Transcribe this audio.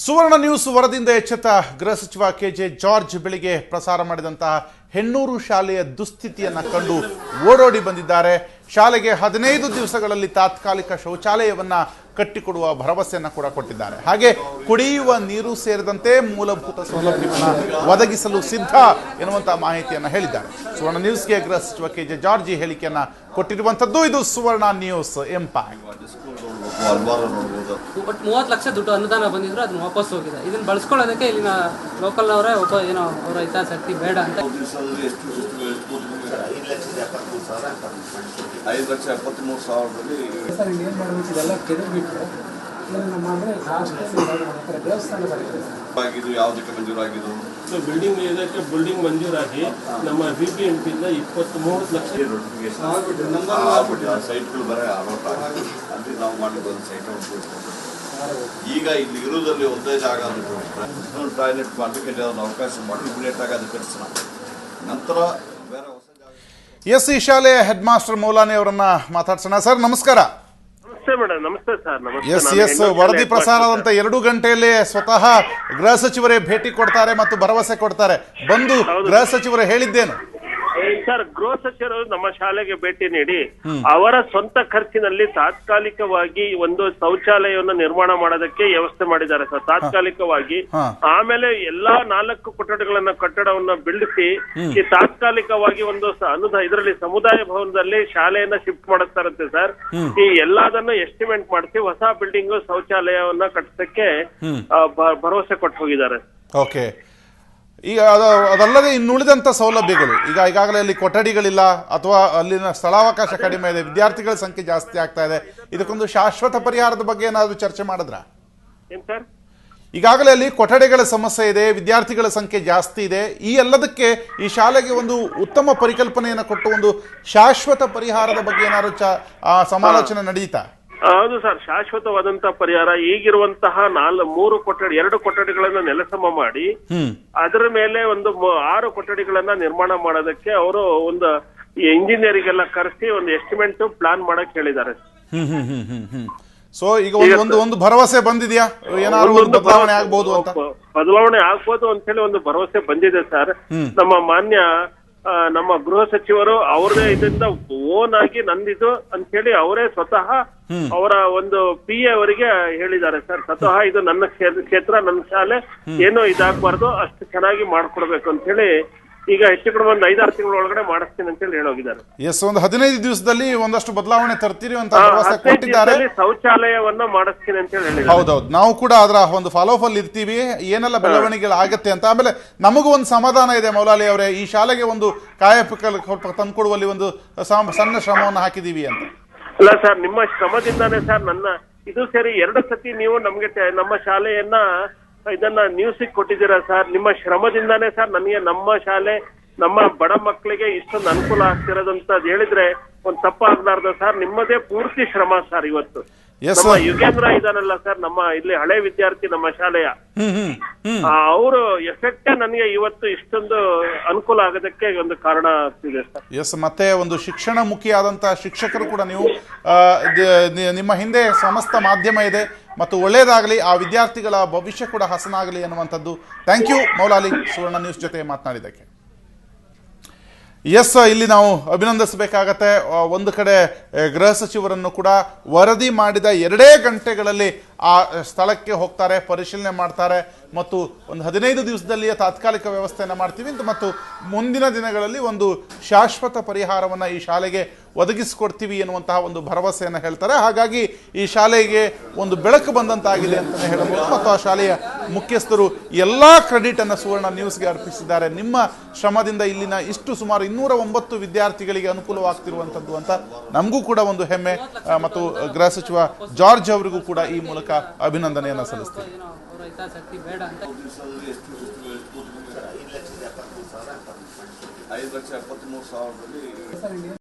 ಸುವರ್ಣ news ವರದಿಯಿಂದ ಎಚ್ಚೆತ್ತ ಗೃಹ ಸಚಿವ ಕೆಜೆ ಜಾರ್ಜ್ ಬೆಳಿಗ್ಗೆ ಪ್ರಸಾರ ಮಾಡಿದಂತಹ ಹೆಣ್ಣೂರು ಶಾಲೆಯ ದುಸ್ಥಿತಿಯನ್ನು ಕಂಡು ಓಡೋಡಿ ಬಂದಿದ್ದಾರೆ. ಶಾಲೆಗೆ 15 ದಿವಸಗಳಲ್ಲಿ ತಾತ್ಕಾಲಿಕ ಶೌಚಾಲಯವನ್ನು ಕಟ್ಟಿಕೊಡುವ ಭರವಸೆಯನ್ನು ಕೂಡ ಕೊಟ್ಟಿದ್ದಾರೆ. ಹಾಗೆ ಕುಡಿಯುವ ನೀರು ಸೇರಿದಂತೆ ಮೂಲಭೂತ ಸೌಲಭ್ಯವನ್ನು ಒದಗಿಸಲು ಸಿದ್ಧ ಎನ್ನುವಂತಹ ಮಾಹಿತಿಯನ್ನು ಹೇಳಿದ್ದಾರೆ. ಸುವರ್ಣ ನ್ಯೂಸ್ಗೆ ಗೃಹ ಸಚಿವ ಕೆಜೆ ಜಾರ್ಜ್ ಈ ಹೇಳಿಕೆಯನ್ನು ಕೊಟ್ಟಿರುವಂಥದ್ದು. ಇದು ಸುವರ್ಣ ನ್ಯೂಸ್ ಇಂಪ್ಯಾಕ್ಟ್. ಬಟ್ 30 ಲಕ್ಷ ದುಡ್ಡು ಅನುದಾನ ಬಂದಿದ್ರು ಅದನ್ನ ವಾಪಸ್ ಹೋಗಿದೆ. ಇದನ್ನ ಬಳಸ್ಕೊಳ್ಳೋದಕ್ಕೆ ಇಲ್ಲಿನ ಲೋಕಲ್ ಅವರೇ ಒಬ್ಬ ಏನೋ ಅವರ ಹಿತಾಸಕ್ತಿ ಬೇಡ ಅಂತ 5,73,000 ಸರ್ ಏನು ಮಾಡಬೇಕು ಇದೆಲ್ಲ ಕೆದಬಿಟ್ಟು ನಮ್ಮ ಅಂದರೆ ದೇವಸ್ಥಾನ ಆಗಿದ್ದು ಯಾವುದಕ್ಕೆ ಮಂಜೂರಾಗಿದ್ದು ಬಿಲ್ಡಿಂಗ್ ಇದಕ್ಕೆ ಬಿಲ್ಡಿಂಗ್ ಮಂಜೂರಾಗಿ ನಮ್ಮ BBMP-ಯಿಂದ 23 ಲಕ್ಷ ಸೈಟ್ಗಳು ಬರೀ ಅಲೌಟ್ ಆಗಿದೆ. ಅಲ್ಲಿ ನಾವು ಮಾಡಿದ್ದು ಒಂದು ಸೈಟ್ ಈಗ ಇಲ್ಲಿ ಇರುವುದರಲ್ಲಿ ಒಂದೇ ಜಾಗ ಟಾಯ್ಲೆಟ್ ಮಾಡಲಿಕ್ಕೆ ಒಂದು ಅವಕಾಶ ಮಾಡಿ ಇಮಿಡಿಯೇಟ್ ಆಗಿ ಅದು ಕಟ್ಟಿಸೋಣ. ನಂತರ ಬೇರೆ ಹೊಸ ಜಾಗ. ಈ ಶಾಲೆಯ ಹೆಡ್ ಮಾಸ್ಟರ್ ಮೌಲಾನಿ ಅವರನ್ನ ಮಾತಾಡ್ಸೋಣ. ಸರ್ ನಮಸ್ಕಾರ. ನಮಸ್ತೆ ಮೇಡಮ್. ನಮಸ್ತೆ ಸರ್. ಎಸ್ ವರದಿ ಪ್ರಸಾರದಂತ 2 ಗಂಟೆಯಲ್ಲಿ ಸ್ವತಃ ಗೃಹ ಸಚಿವರೇ ಭೇಟಿ ಕೊಡ್ತಾರೆ ಮತ್ತು ಭರವಸೆ ಕೊಡ್ತಾರೆ. ಬಂದು ಗೃಹ ಸಚಿವರು ಹೇಳಿದ್ದೇನು ಸರ್? ಗೃಹ ಸಚಿವರು ನಮ್ಮ ಶಾಲೆಗೆ ಭೇಟಿ ನೀಡಿ ಅವರ ಸ್ವಂತ ಖರ್ಚಿನಲ್ಲಿ ತಾತ್ಕಾಲಿಕವಾಗಿ ಒಂದು ಶೌಚಾಲಯವನ್ನು ನಿರ್ಮಾಣ ಮಾಡೋದಕ್ಕೆ ವ್ಯವಸ್ಥೆ ಮಾಡಿದ್ದಾರೆ ಸರ್, ತಾತ್ಕಾಲಿಕವಾಗಿ. ಆಮೇಲೆ ಎಲ್ಲಾ 4 ಕಟ್ಟಡವನ್ನ ಬಿಡಿಸಿ ಈ ತಾತ್ಕಾಲಿಕವಾಗಿ ಒಂದು ಇದರಲ್ಲಿ ಸಮುದಾಯ ಭವನದಲ್ಲಿ ಶಾಲೆಯನ್ನ ಶಿಫ್ಟ್ ಮಾಡಿಸ್ತಾರಂತೆ ಸರ್. ಈ ಎಲ್ಲದನ್ನ ಎಸ್ಟಿಮೇಟ್ ಮಾಡಿಸಿ ಹೊಸ ಬಿಲ್ಡಿಂಗ್ ಶೌಚಾಲಯವನ್ನ ಕಟ್ಟಿಸಕ್ಕೆ ಭರವಸೆ ಕೊಟ್ಟು ಹೋಗಿದ್ದಾರೆ. ಓಕೆ. ಈಗ ಅದಲ್ಲದೆ ಇನ್ನುಳಿದಂತ ಸೌಲಭ್ಯಗಳು ಈಗಾಗಲೇ ಅಲ್ಲಿ ಕೊಠಡಿಗಳಿಲ್ಲ ಅಥವಾ ಅಲ್ಲಿನ ಸ್ಥಳಾವಕಾಶ ಕಡಿಮೆ ಇದೆ, ವಿದ್ಯಾರ್ಥಿಗಳ ಸಂಖ್ಯೆ ಜಾಸ್ತಿ ಆಗ್ತಾ ಇದೆ. ಇದಕ್ಕೊಂದು ಶಾಶ್ವತ ಪರಿಹಾರದ ಬಗ್ಗೆ ಏನಾದರೂ ಚರ್ಚೆ ಮಾಡಿದ್ರಾ? ಏನ್ ಸರ್? ಈಗಾಗಲೇ ಅಲ್ಲಿ ಕೊಠಡಿಗಳ ಸಮಸ್ಯೆ ಇದೆ, ವಿದ್ಯಾರ್ಥಿಗಳ ಸಂಖ್ಯೆ ಜಾಸ್ತಿ ಇದೆ. ಈ ಎಲ್ಲದಕ್ಕೆ ಈ ಶಾಲೆಗೆ ಒಂದು ಉತ್ತಮ ಪರಿಕಲ್ಪನೆಯನ್ನು ಕೊಟ್ಟು ಒಂದು ಶಾಶ್ವತ ಪರಿಹಾರದ ಬಗ್ಗೆ ಏನಾದ್ರು ಸಮಾಲೋಚನೆ ನಡೆಯಿತಾ? ಹೌದು ಸರ್, ಶಾಶ್ವತವಾದಂತಹ ಪರಿಹಾರ ಈಗಿರುವಂತಹ 2 ಕೊಠಡಿಗಳನ್ನ ನೆಲಸಮ ಮಾಡಿ ಅದರ ಮೇಲೆ ಒಂದು 6 ಕೊಠಡಿಗಳನ್ನ ನಿರ್ಮಾಣ ಮಾಡೋದಕ್ಕೆ ಅವರು ಒಂದು ಇಂಜಿನಿಯರಿಗೆಲ್ಲ ಕರೆಸಿ ಒಂದು ಎಸ್ಟಿಮೇಟ್ ಪ್ಲಾನ್ ಮಾಡಕ್ ಹೇಳಿದ್ದಾರೆ. ಸೊ ಈಗ ಒಂದು ಭರವಸೆ ಬಂದಿದೆಯಾ, ಏನಾದ್ರು ಬದಲಾವಣೆ ಆಗ್ಬಹುದು ಅಂತ? ಬದಲಾವಣೆ ಆಗ್ಬೋದು ಅಂತ ಹೇಳಿ ಒಂದು ಭರವಸೆ ಬಂದಿದೆ ಸರ್. ನಮ್ಮ ಗೃಹ ಸಚಿವರು ಅವ್ರದೇ ಇದರಿಂದ ಓನ್ ಆಗಿ ನಂದಿದು ಅಂತ ಹೇಳಿ ಅವರೇ ಸ್ವತಃ ಅವರ ಒಂದು PA ಅವರಿಗೆ ಹೇಳಿದ್ದಾರೆ ಸರ್. ಸ್ವತಃ ಇದು ನನ್ನ ಕ್ಷೇತ್ರ, ನನ್ನ ಶಾಲೆ, ಏನೋ ಇದಾಗಬಾರ್ದು, ಅಷ್ಟು ಚೆನ್ನಾಗಿ ಮಾಡ್ಕೊಡ್ಬೇಕು ಅಂತ ಹೇಳಿ ಈಗ ಹೆಚ್ಚು ಕಡಿಮೆ ಒಂದು 5-6 ತಿಂಗಳ ಒಳಗಡೆ ಮಾಡಿಸ್ತೀನಿ ಅಂತ ಹೇಳಿ ಹೇಳೋಗಿದ್ದಾರೆ. ಒಂದು 15 ದಿವಸದಲ್ಲಿ ಒಂದಷ್ಟು ಬದಲಾವಣೆ ತರ್ತೀರಿ ಅಂತ ಭರವಸೆ ಕೊಟ್ಟಿದ್ದಾರೆ. ಶೌಚಾಲಯವನ್ನ ಮಾಡಿಸ್ತೀನಿ ಅಂತ ಹೇಳಿ ಹೇಳಿದ್ದಾರೆ. ಹೌದೌದು, ನಾವು ಕೂಡ ಅದರ ಒಂದು ಫಾಲೋ ಅಪ್ ಅಲ್ಲಿ ಇರ್ತೀವಿ, ಏನೆಲ್ಲ ಬೆಳವಣಿಗೆಗಳು ಆಗತ್ತೆ ಅಂತ. ಆಮೇಲೆ ನಮಗೂ ಒಂದು ಸಮಾಧಾನ ಇದೆ ಮೌಲಾಲಿ ಅವರೇ, ಈ ಶಾಲೆಗೆ ಒಂದು ಕಾಯಕ ತಂದ್ಕೊಡುವಲ್ಲಿ ಒಂದು ಸಣ್ಣ ಶ್ರಮವನ್ನು ಹಾಕಿದೀವಿ ಅಂತ. ಅಲ್ಲ ಸರ್, ನಿಮ್ಮ ಶ್ರಮದಿಂದಾನೇ ಸರ್ ಇದು ಸೇರಿ 2 ಸತಿ ನೀವು ನಮ್ಗೆ ನಮ್ಮ ಶಾಲೆಯನ್ನ ಇದನ್ನ ನ್ಯೂಸಿಗೆ ಕೊಟ್ಟಿದ್ದೀರಾ ಸರ್. ನಿಮ್ಮ ಶ್ರಮದಿಂದಾನೇ ಸರ್ ನನಗೆ ನಮ್ಮ ಶಾಲೆ, ನಮ್ಮ ಬಡ ಮಕ್ಕಳಿಗೆ ಇಷ್ಟೊಂದು ಅನುಕೂಲ ಆಗ್ತಿರೋದಂತ ಹೇಳಿದ್ರೆ ಒಂದ್ ತಪ್ಪಾಗ್ಲಾರ್ದು ಸರ್. ನಿಮ್ಮದೇ ಪೂರ್ತಿ ಶ್ರಮ ಸರ್. ಇವತ್ತು ನಮ್ಮ ಯುಗೇಂದ್ರ ಇದಾನಲ್ಲ ಸರ್, ನಮ್ಮ ಇಲ್ಲಿ ಹಳೆ ವಿದ್ಯಾರ್ಥಿ ನಮ್ಮ ಶಾಲೆಯ, ಅವರು ಎಫೆಕ್ಟ್ ನನಗೆ ಇವತ್ತು ಇಷ್ಟೊಂದು ಅನುಕೂಲ ಆಗೋದಕ್ಕೆ ಒಂದು ಕಾರಣ ಆಗ್ತಿದೆ ಸರ್. ಮತ್ತೆ ಒಂದು ಶಿಕ್ಷಣ ಮುಖಿಯಾದಂತಹ ಶಿಕ್ಷಕರು ಕೂಡ ನೀವು, ನಿಮ್ಮ ಹಿಂದೆ ಸಮಸ್ತ ಮಾಧ್ಯಮ ಇದೆ ಮತ್ತು ಒಳ್ಳೆಯದಾಗಲಿ, ಆ ವಿದ್ಯಾರ್ಥಿಗಳ ಭವಿಷ್ಯ ಕೂಡ ಹಸನಾಗಲಿ ಅನ್ನುವಂಥದ್ದು. Thank you Moulali, Suvarna news ಜೊತೆ ಮಾತನಾಡಿದ್ದಕ್ಕೆ. ಇಲ್ಲಿ ನಾವು ಅಭಿನಂದಿಸಬೇಕಾಗತ್ತೆ. ಒಂದು ಕಡೆ ಗೃಹ ಸಚಿವರನ್ನು ಕೂಡ ವರದಿ ಮಾಡಿದ 2 ಗಂಟೆಗಳಲ್ಲಿ ಆ ಸ್ಥಳಕ್ಕೆ ಹೋಗ್ತಾರೆ, ಪರಿಶೀಲನೆ ಮಾಡ್ತಾರೆ ಮತ್ತು ಒಂದು 15 ದಿವಸದಲ್ಲಿ ತಾತ್ಕಾಲಿಕ ವ್ಯವಸ್ಥೆಯನ್ನು ಮಾಡ್ತೀವಿ ಮತ್ತು ಮುಂದಿನ ದಿನಗಳಲ್ಲಿ ಒಂದು ಶಾಶ್ವತ ಪರಿಹಾರವನ್ನು ಈ ಶಾಲೆಗೆ ಒದಗಿಸಿಕೊಡ್ತೀವಿ ಎನ್ನುವಂತಹ ಒಂದು ಭರವಸೆಯನ್ನು ಹೇಳ್ತಾರೆ. ಹಾಗಾಗಿ ಈ ಶಾಲೆಗೆ ಒಂದು ಬೆಳಕು ಬಂದಂತಾಗಿದೆ ಅಂತಲೇ ಹೇಳಬಹುದು ಮತ್ತು ಆ ಶಾಲೆಯ ಮುಖ್ಯಸ್ಥರು ಎಲ್ಲ ಕ್ರೆಡಿಟನ್ನು ಸುವರ್ಣ ನ್ಯೂಸ್ಗೆ ಅರ್ಪಿಸಿದ್ದಾರೆ. ನಿಮ್ಮ ಶ್ರಮದಿಂದ ಇಲ್ಲಿನ ಸುಮಾರು 209 ವಿದ್ಯಾರ್ಥಿಗಳಿಗೆ ಅನುಕೂಲವಾಗ್ತಿರುವಂಥದ್ದು ಅಂತ ನಮಗೂ ಕೂಡ ಒಂದು ಹೆಮ್ಮೆ ಮತ್ತು ಗೃಹ ಸಚಿವ ಜಾರ್ಜ್ ಅವರಿಗೂ ಕೂಡ ಈ ಮೂಲಕ ಅಭಿನಂದನೆಯನ್ನು ಸಲ್ಲಿಸ್ತೀವಿ. ಬೇಡ ಅಂತ 5,73,000